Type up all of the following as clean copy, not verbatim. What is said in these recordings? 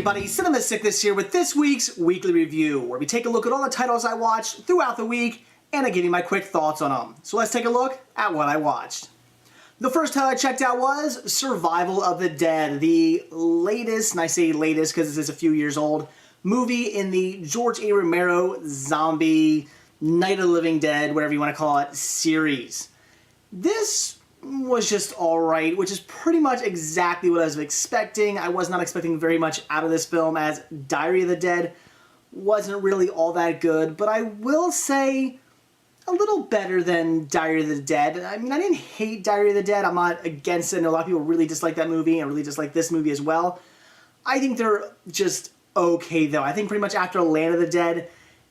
everybody, Cinema Sickness here with this week's weekly review, where we take a look at all the titles I watched throughout the week, and I give you my quick thoughts on them. So let's take a look at what I watched. The first title I checked out was Survival of the Dead, the latest, and I say latest because this is a few years old, movie in the George A. Romero zombie, Night of the Living Dead, whatever you want to call it, series. This was just alright, which is pretty much exactly what I was expecting. I was not expecting very much out of this film, as Diary of the Dead wasn't really all that good, but I will say a little better than Diary of the Dead. I mean, I didn't hate Diary of the Dead. I'm not against it. I know a lot of people really dislike that movie and really dislike this movie as well. I think they're just okay, though. I think pretty much after Land of the Dead,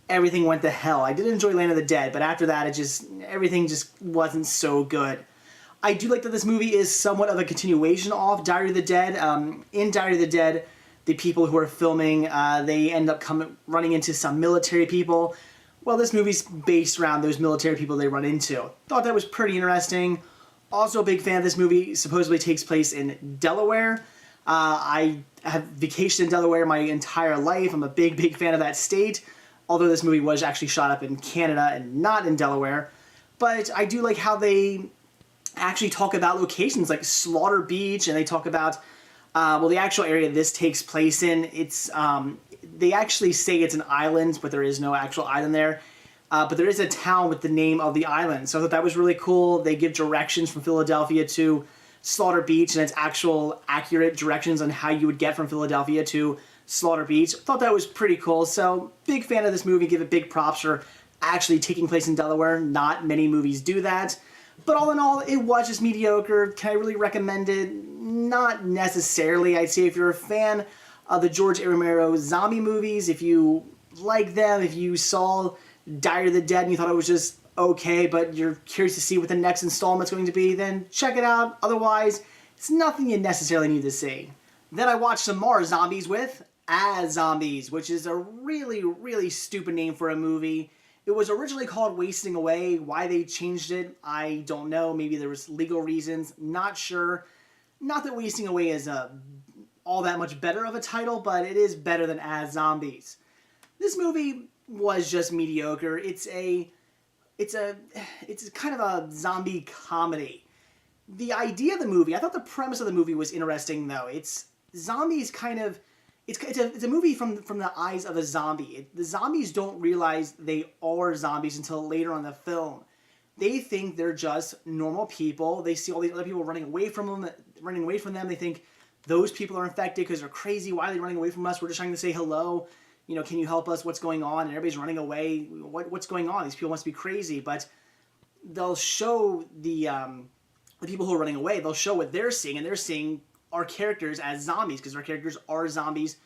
everything went to hell. I did enjoy Land of the Dead, but after that, everything just wasn't so good. I do like that this movie is somewhat of a continuation of Diary of the Dead. In Diary of the Dead, the people who are filming, they end up running into some military people. Well, this movie's based around those military people they run into. Thought that was pretty interesting. Also a big fan of this movie. Supposedly takes place in Delaware. I have vacationed in Delaware my entire life. I'm a big fan of that state. Although this movie was actually shot up in Canada and not in Delaware. But I do like how they actually talk about locations like Slaughter Beach, and they talk about, well, the actual area this takes place in. It's, they actually say it's an island, but there is no actual island there. But there is a town with the name of the island. So I thought that was really cool. They give directions from Philadelphia to Slaughter Beach, and it's actual accurate directions on how you would get from Philadelphia to Slaughter Beach. Thought that was pretty cool. So big fan of this movie. Give it big props for actually taking place in Delaware. Not many movies do that. But all in all, it was just mediocre. Can I really recommend it? Not necessarily. I'd say if you're a fan of the George A. Romero zombie movies, if you like them, if you saw Diary of the Dead and you thought it was just okay, but you're curious to see what the next installment's going to be, then check it out. Otherwise, it's nothing you necessarily need to see. Then I watched some more zombies with As Zombies, which is a really stupid name for a movie. It was originally called Wasting Away. Why they changed it, I don't know. Maybe there was legal reasons. Not sure. Not that Wasting Away is all that much better of a title, but it is better than As Zombies. This movie was just mediocre. It's kind of a zombie comedy. The idea of the movie, I thought the premise of the movie was interesting, though. It's zombies kind of... It's a movie from the eyes of a zombie. The zombies don't realize they are zombies until later on in the film. They think they're just normal people. They see all these other people running away from them. They think those people are infected because they're crazy. Why are they running away from us? We're just trying to say hello. You know, can you help us? What's going on? And everybody's running away. What's going on? These people must be crazy. But they'll show the people who are running away. They'll show what they're seeing, and they're seeing our characters as zombies, because our characters are zombies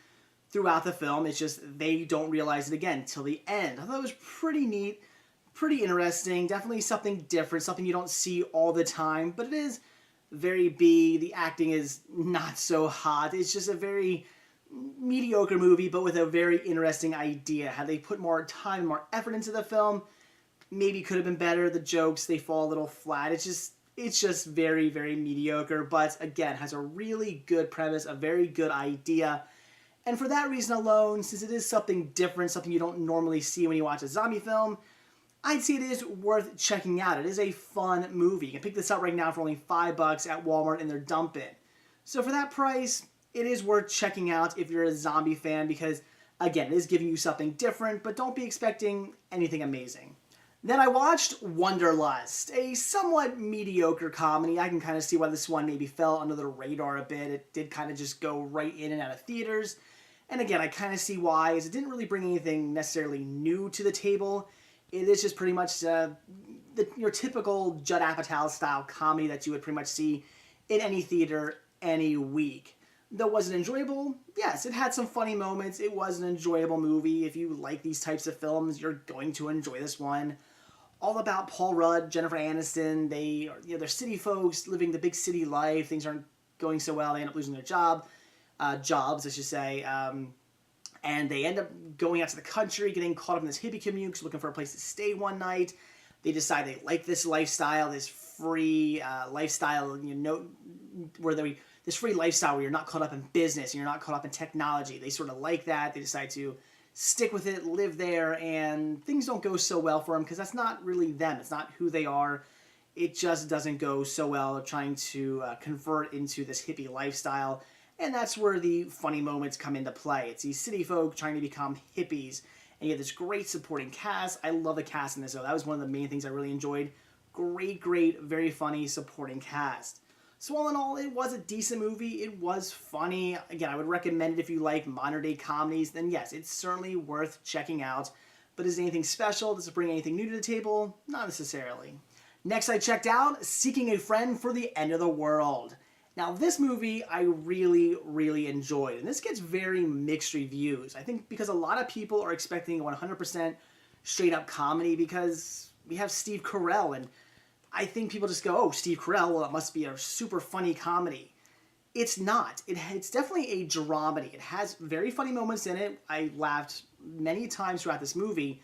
throughout the film. It's just they don't realize it again till the end. I thought it was pretty neat, pretty interesting, definitely something different, something you don't see all the time, but it is very B. The acting is not so hot. It's just a very mediocre movie, but with a very interesting idea. Had they put more time, more effort into the film, maybe could have been better. The jokes, they fall a little flat. It's just very mediocre, but again, has a really good premise, a very good idea. And for that reason alone, since it is something different, something you don't normally see when you watch a zombie film, I'd say it is worth checking out. It is a fun movie. You can pick this up right now for only $5 at Walmart in their dump bin. So for that price, it is worth checking out if you're a zombie fan, because again, it is giving you something different, but don't be expecting anything amazing. Then I watched Wanderlust, a somewhat mediocre comedy. I can kind of see why this one maybe fell under the radar a bit. It did kind of just go right in and out of theaters. And again, I kind of see why, as it didn't really bring anything necessarily new to the table. It is just pretty much your typical Judd Apatow style comedy that you would pretty much see in any theater any week. Though was it enjoyable? Yes, it had some funny moments. It was an enjoyable movie. If you like these types of films, you're going to enjoy this one. All about Paul Rudd, Jennifer Aniston. They're city folks living the big city life. Things aren't going so well. They end up losing their jobs, I should say. And they end up going out to the country, getting caught up in this hippie commute, looking for a place to stay one night. They decide they like this lifestyle, this free lifestyle, where this free lifestyle where you're not caught up in business and you're not caught up in technology. They sort of like that. They decide to stick with it, live there, and things don't go so well for them because that's not really them. It's not who they are. It just doesn't go so well trying to convert into this hippie lifestyle. And that's where the funny moments come into play. It's these city folk trying to become hippies. And you have this great supporting cast. I love the cast in this, though. That was one of the main things I really enjoyed. Great, very funny supporting cast. So all in all, it was a decent movie. It was funny. Again, I would recommend it if you like modern day comedies. Then yes, it's certainly worth checking out. But is it anything special? Does it bring anything new to the table? Not necessarily. Next I checked out Seeking a Friend for the End of the World. Now this movie I really enjoyed, and this gets very mixed reviews. I think because a lot of people are expecting a 100% straight up comedy because we have Steve Carell, and I think people just go, oh, Steve Carell, well, it must be a super funny comedy. It's not. It's definitely a dramedy. It has very funny moments in it. I laughed many times throughout this movie.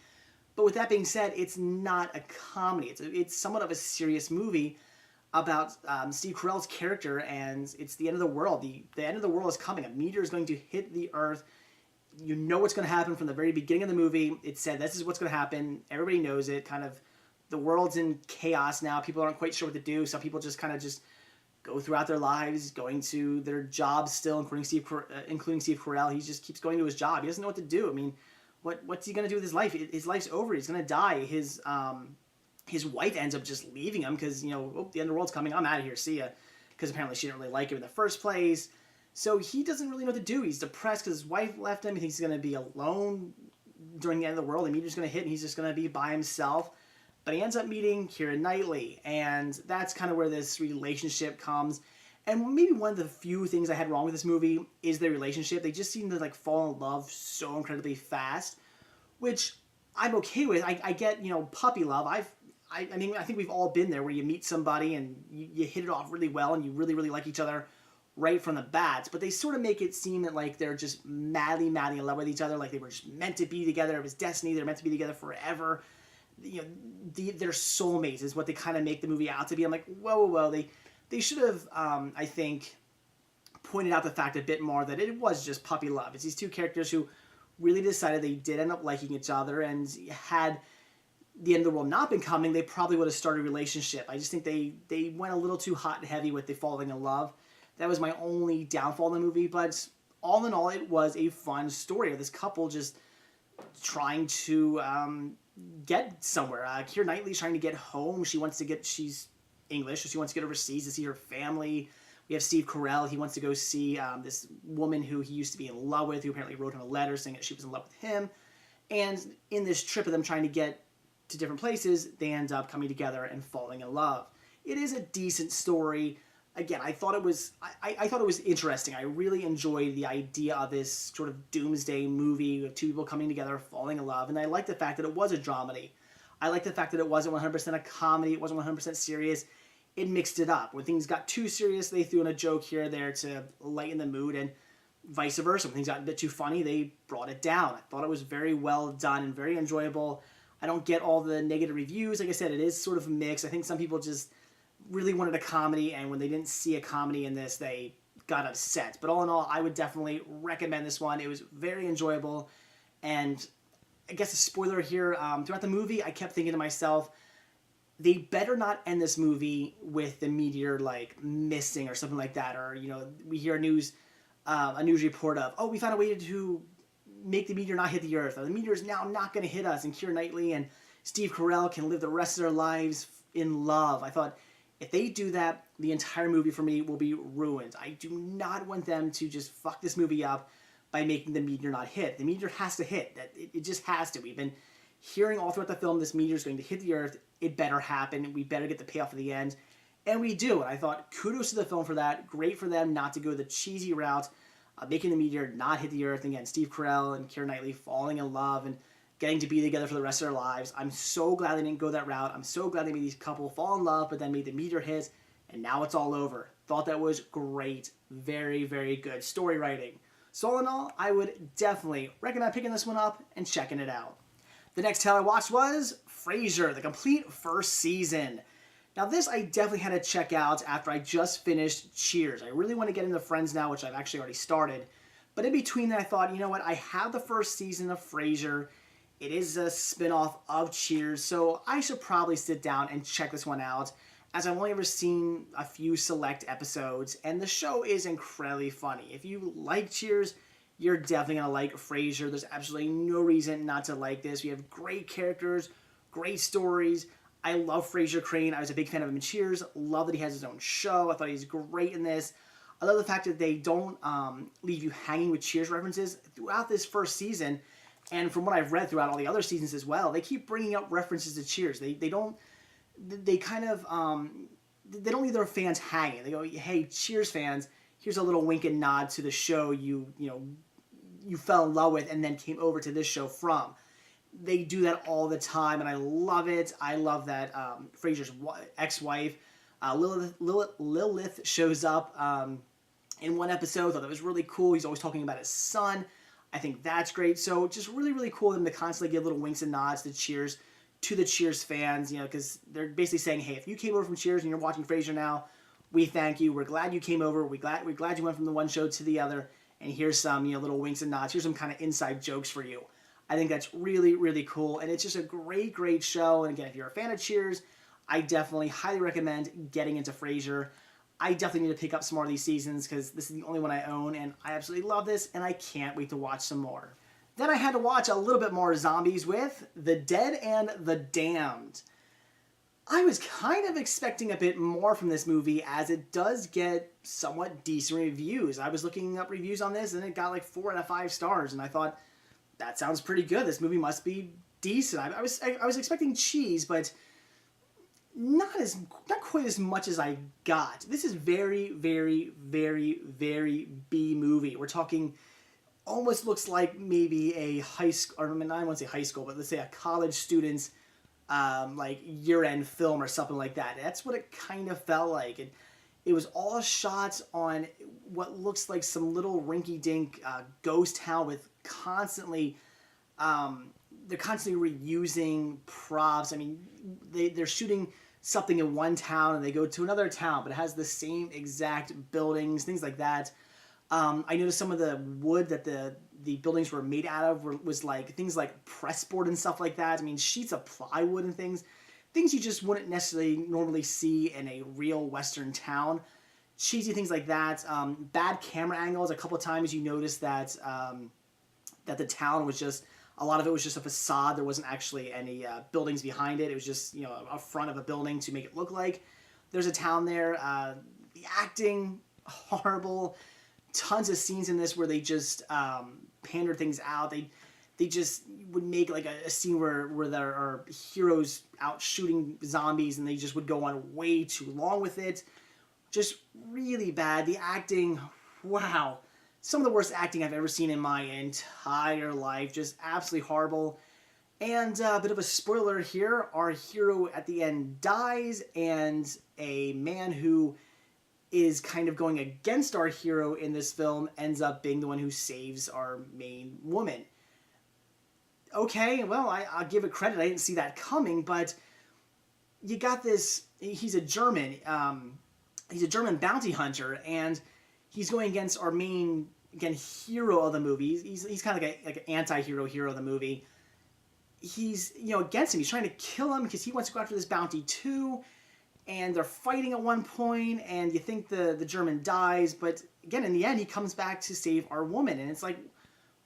But with that being said, it's not a comedy. It's somewhat of a serious movie about Steve Carell's character, and it's the end of the world. The end of the world is coming. A meteor is going to hit the Earth. You know what's going to happen from the very beginning of the movie. It said this is what's going to happen. Everybody knows it. Kind of, the world's in chaos now. People aren't quite sure what to do. Some people just kind of just go throughout their lives, going to their jobs still, including Steve Carell. He just keeps going to his job. He doesn't know what to do. I mean, what's he going to do with his life? His life's over. He's going to die. His wife ends up just leaving him because, you know, oh, the end of the world's coming. I'm out of here. See ya. Because apparently she didn't really like him in the first place. So he doesn't really know what to do. He's depressed because his wife left him. He thinks he's going to be alone during the end of the world. The meteor's going to hit and he's just going to be by himself. But he ends up meeting Keira Knightley. And that's kind of where this relationship comes. And maybe one of the few things I had wrong with this movie is their relationship. They just seem to like fall in love so incredibly fast, which I'm okay with. I get, you know, puppy love. I mean, I think we've all been there where you meet somebody and you hit it off really well and you really like each other right from the bat. But they sort of make it seem that like they're just madly in love with each other, like they were just meant to be together. It was destiny. They're meant to be together forever. You know, they're soulmates is what they kind of make the movie out to be. I'm like, whoa. They should have, I think, pointed out the fact a bit more that it was just puppy love. It's these two characters who really decided they did end up liking each other, and had the end of the world not been coming, they probably would have started a relationship. I just think they went a little too hot and heavy with the falling in love. That was my only downfall in the movie, but all in all, it was a fun story of this couple just trying to get somewhere. Keira Knightley's trying to get home. She's English, so she wants to get overseas to see her family. We have Steve Carell. He wants to go see this woman who he used to be in love with, who apparently wrote him a letter saying that she was in love with him. And in this trip of them trying to get to different places, they end up coming together and falling in love. It is a decent story. Again, I thought it was interesting. I really enjoyed the idea of this sort of doomsday movie with two people coming together, falling in love. And I like the fact that it was a dramedy. I like the fact that it wasn't 100% a comedy. It wasn't 100% serious. It mixed it up. When things got too serious, they threw in a joke here or there to lighten the mood, and vice versa. When things got a bit too funny, they brought it down. I thought it was very well done and very enjoyable. I don't get all the negative reviews. Like I said, it is sort of a mix. I think some people just really wanted a comedy, and when they didn't see a comedy in this, they got upset. But all in all, I would definitely recommend this one. It was very enjoyable, and I guess a spoiler here, throughout the movie, I kept thinking to myself, they better not end this movie with the meteor like missing or something like that, or, you know, we hear a news report of, oh, we found a way to make the meteor not hit the Earth, or the meteor is now not going to hit us, and Keira Knightley and Steve Carell can live the rest of their lives in love. I thought, if they do that, the entire movie for me will be ruined. I do not want them to just fuck this movie up by making the meteor not hit. The meteor has to hit. It just has to. We've been hearing all throughout the film this meteor is going to hit the Earth. It better happen. We better get the payoff at the end. And we do. And I thought, kudos to the film for that. Great for them not to go the cheesy route of making the meteor not hit the Earth. And again, Steve Carell and Keira Knightley falling in love and getting to be together for the rest of their lives. I'm so glad they didn't go that route. I'm so glad they made these couple fall in love, but then made the meteor hit, and now it's all over. Thought that was great. Very good story writing. So all in all, I would definitely recommend picking this one up and checking it out. The next tale I watched was Frasier, the complete first season. Now this I definitely had to check out after I just finished Cheers. I really want to get into Friends now, which I've actually already started. But in between that I thought, you know what, I have the first season of Frasier. It is a spin-off of Cheers, so I should probably sit down and check this one out, as I've only ever seen a few select episodes, and the show is incredibly funny. If you like Cheers, you're definitely going to like Frasier. There's absolutely no reason not to like this. We have great characters, great stories. I love Frasier Crane. I was a big fan of him in Cheers. Love that he has his own show. I thought he's great in this. I love the fact that they don't leave you hanging with Cheers references throughout this first season. And from what I've read throughout all the other seasons as well, they keep bringing up references to Cheers. They don't leave their fans hanging. They go, hey, Cheers fans, here's a little wink and nod to the show you fell in love with and then came over to this show from. They do that all the time, and I love it. I love that Frasier's ex-wife, Lilith, shows up in one episode. I thought that was really cool. He's always talking about his son. I think that's great. So just really, really cool of them to constantly give little winks and nods to the Cheers fans, because they're basically saying, hey, if you came over from Cheers and you're watching Frasier now, we thank you. We're glad you came over. We're glad you went from the one show to the other. And here's some, little winks and nods. Here's some kind of inside jokes for you. I think that's really, really cool. And it's just a great, great show. And again, if you're a fan of Cheers, I definitely highly recommend getting into Frasier. I definitely need to pick up some more of these seasons because this is the only one I own. And I absolutely love this. And I can't wait to watch some more. Then I had to watch a little bit more zombies with The Dead and the Damned. I was kind of expecting a bit more from this movie, as it does get somewhat decent reviews. I was looking up reviews on this and it got like 4 out of 5 stars, and I thought, that sounds pretty good. This movie must be decent. I was expecting cheese, but not quite as much as I got. This is very, very, very, very B movie. We're talking, almost looks like maybe a high school, or I don't want to say high school, but let's say a college student's like year-end film or something like that. That's what it kind of felt like. It was all shots on what looks like some little rinky-dink ghost town with constantly, they're constantly reusing props. I mean, they're shooting something in one town and they go to another town, but it has the same exact buildings, things like that. I noticed some of the wood that the buildings were made out of was like things like pressboard and stuff like that. I mean, sheets of plywood and things you just wouldn't necessarily normally see in a real Western town. Cheesy things like that. Bad camera angles. A couple of times you notice that that the town was just, a lot of it was just a facade. There wasn't actually any buildings behind it. It was just, a front of a building to make it look like there's a town there. The acting, horrible. Tons of scenes in this where they just pandered things out. They just would make like a scene where there are heroes out shooting zombies and they just would go on way too long with it. Just really bad. The acting, wow. Some of the worst acting I've ever seen in my entire life. Just absolutely horrible. And a bit of a spoiler here. Our hero at the end dies, and a man who is kind of going against our hero in this film ends up being the one who saves our main woman. Okay, well, I'll give it credit. I didn't see that coming, but you got this. He's a German bounty hunter, and he's going against our main, again, hero of the movie. He's kind of like an anti-hero hero of the movie. He's against him. He's trying to kill him because he wants to go after this bounty too. And they're fighting at one point, and you think the German dies, but again, in the end, he comes back to save our woman. And it's like,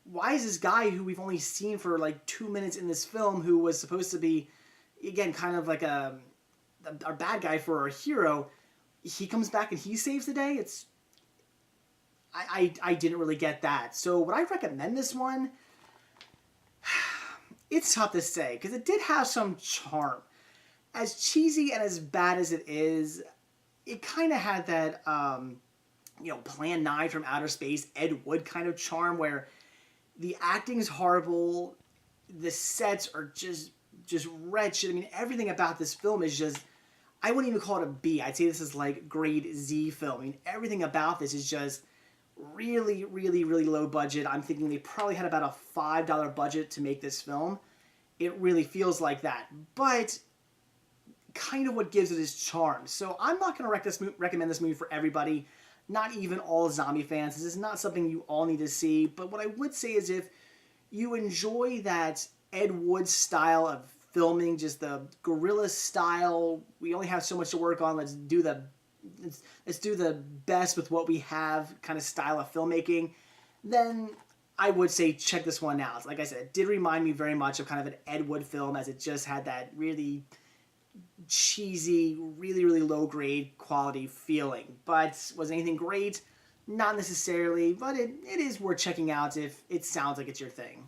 why is this guy who we've only seen for like 2 minutes in this film, who was supposed to be, again, kind of like our bad guy for our hero, he comes back and he saves the day? I didn't really get that. So would I recommend this one? It's tough to say, because it did have some charm. As cheesy and as bad as it is, it kind of had that, Plan 9 from Outer Space, Ed Wood kind of charm, where the acting is horrible, the sets are just wretched. I mean, everything about this film is just, I wouldn't even call it a B. I'd say this is like grade Z film. I mean, everything about this is just really, really, really low budget. I'm thinking they probably had about a $5 budget to make this film. It really feels like that. But kind of what gives it its charm. So I'm not going to recommend this movie for everybody, not even all zombie fans. This is not something you all need to see, but what I would say is if you enjoy that Ed Wood style of filming, just the guerrilla style, we only have so much to work on, let's do the best with what we have kind of style of filmmaking, then I would say check this one out. Like I said, it did remind me very much of kind of an Ed Wood film, as it just had that really cheesy, really low grade quality feeling. But was anything great? Not necessarily, but it is worth checking out if it sounds like it's your thing.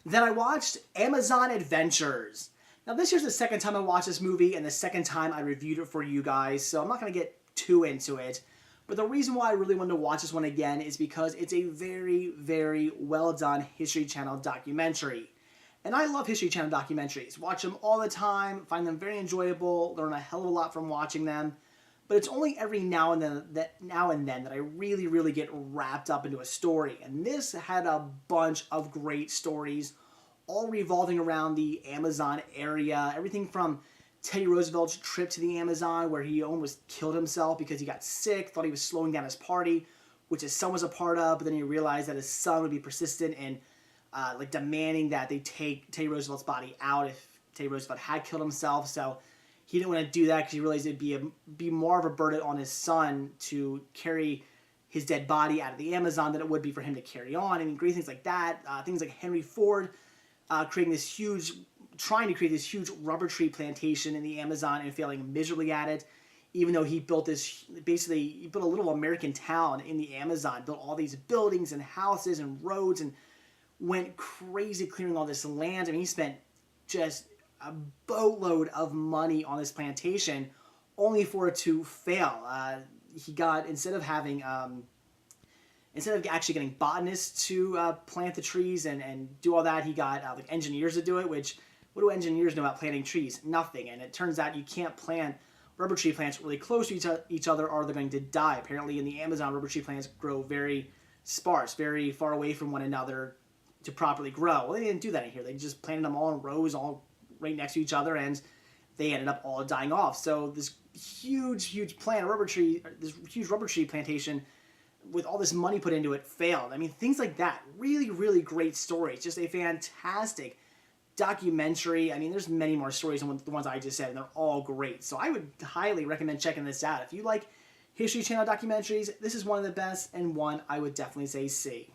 Then I watched Amazon Adventures. Now this year's the second time I watched this movie and the second time I reviewed it for you guys, so I'm not going to get too into it. But the reason why I really wanted to watch this one again is because it's a very well done History Channel documentary. And I love History Channel documentaries. Watch them all the time, find them very enjoyable, learn a hell of a lot from watching them. But it's only every now and then that I really get wrapped up into a story. And this had a bunch of great stories, all revolving around the Amazon area. Everything from Teddy Roosevelt's trip to the Amazon, where he almost killed himself because he got sick, thought he was slowing down his party, which his son was a part of, but then he realized that his son would be persistent in demanding that they take Teddy Roosevelt's body out if Teddy Roosevelt had killed himself. So he didn't want to do that because he realized it'd be more of a burden on his son to carry his dead body out of the Amazon than it would be for him to carry on. I mean, great things like that. Things like Henry Ford trying to create this huge rubber tree plantation in the Amazon and failing miserably at it, even though he built he built a little American town in the Amazon, built all these buildings and houses and roads and went crazy clearing all this land. I mean, he spent just a boatload of money on this plantation only for it to fail. He got, instead of actually getting botanists to plant the trees and do all that, he got like engineers to do it, which, what do engineers know about planting trees? Nothing. And it turns out you can't plant rubber tree plants really close to each other or they're going to die. Apparently in the Amazon, rubber tree plants grow very sparse, very far away from one another to properly grow. Well, they didn't do that in here. They just planted them all in rows, all right next to each other, and they ended up all dying off. So this huge plant, this huge rubber tree plantation with all this money put into it failed. I mean, things like that. Really great stories. Just a fantastic documentary. I mean, there's many more stories than the ones I just said, and they're all great. So I would highly recommend checking this out. If you like History Channel documentaries, this is one of the best, and one I would definitely say see.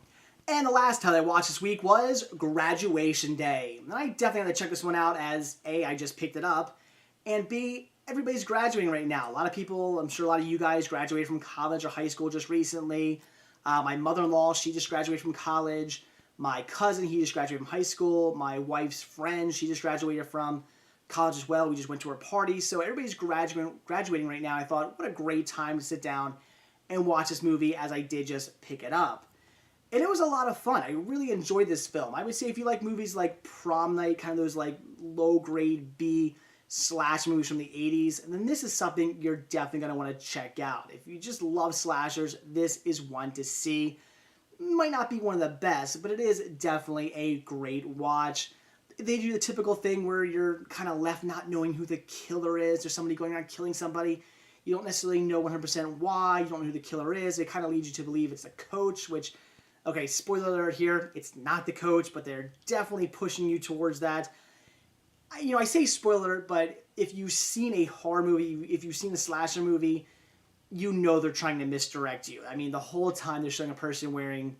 And the last title I watched this week was Graduation Day. And I definitely had to check this one out as A, I just picked it up, and B, everybody's graduating right now. A lot of people, I'm sure a lot of you guys graduated from college or high school just recently. My mother-in-law, she just graduated from college. My cousin, he just graduated from high school. My wife's friend, she just graduated from college as well. We just went to her party. So everybody's graduating right now. I thought, what a great time to sit down and watch this movie, as I did just pick it up. And it was a lot of fun. I really enjoyed this film. I would say if you like movies like Prom Night, kind of those like low-grade B slash movies from the 80s, then this is something you're definitely going to want to check out. If you just love slashers, this is one to see. Might not be one of the best, but it is definitely a great watch. They do the typical thing where you're kind of left not knowing who the killer is, or somebody going around killing somebody. You don't necessarily know 100% why, you don't know who the killer is. It kind of leads you to believe it's the coach, which, okay, spoiler alert here, it's not the coach, but they're definitely pushing you towards that. You know, I say spoiler alert, but if you've seen a horror movie, if you've seen a slasher movie, you know they're trying to misdirect you. I mean, the whole time they're showing a person wearing,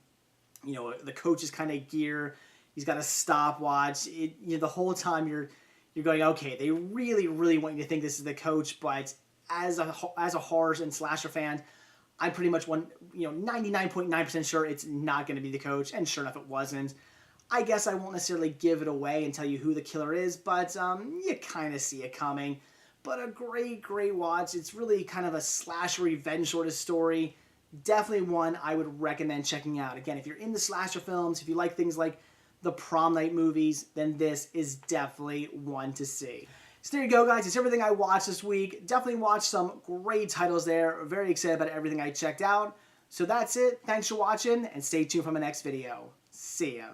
you know, the coach's kind of gear. He's got a stopwatch. The whole time you're going, okay, they really want you to think this is the coach, but as a horror and slasher fan, I'm pretty much 99.9% sure it's not going to be the coach, and sure enough, it wasn't. I guess I won't necessarily give it away and tell you who the killer is, but you kind of see it coming. But a great watch. It's really kind of a slasher revenge sort of story. Definitely one I would recommend checking out. Again, if you're into slasher films, if you like things like the Prom Night movies, then this is definitely one to see. So there you go, guys. It's everything I watched this week. Definitely watched some great titles there. Very excited about everything I checked out. So that's it. Thanks for watching, and stay tuned for my next video. See ya.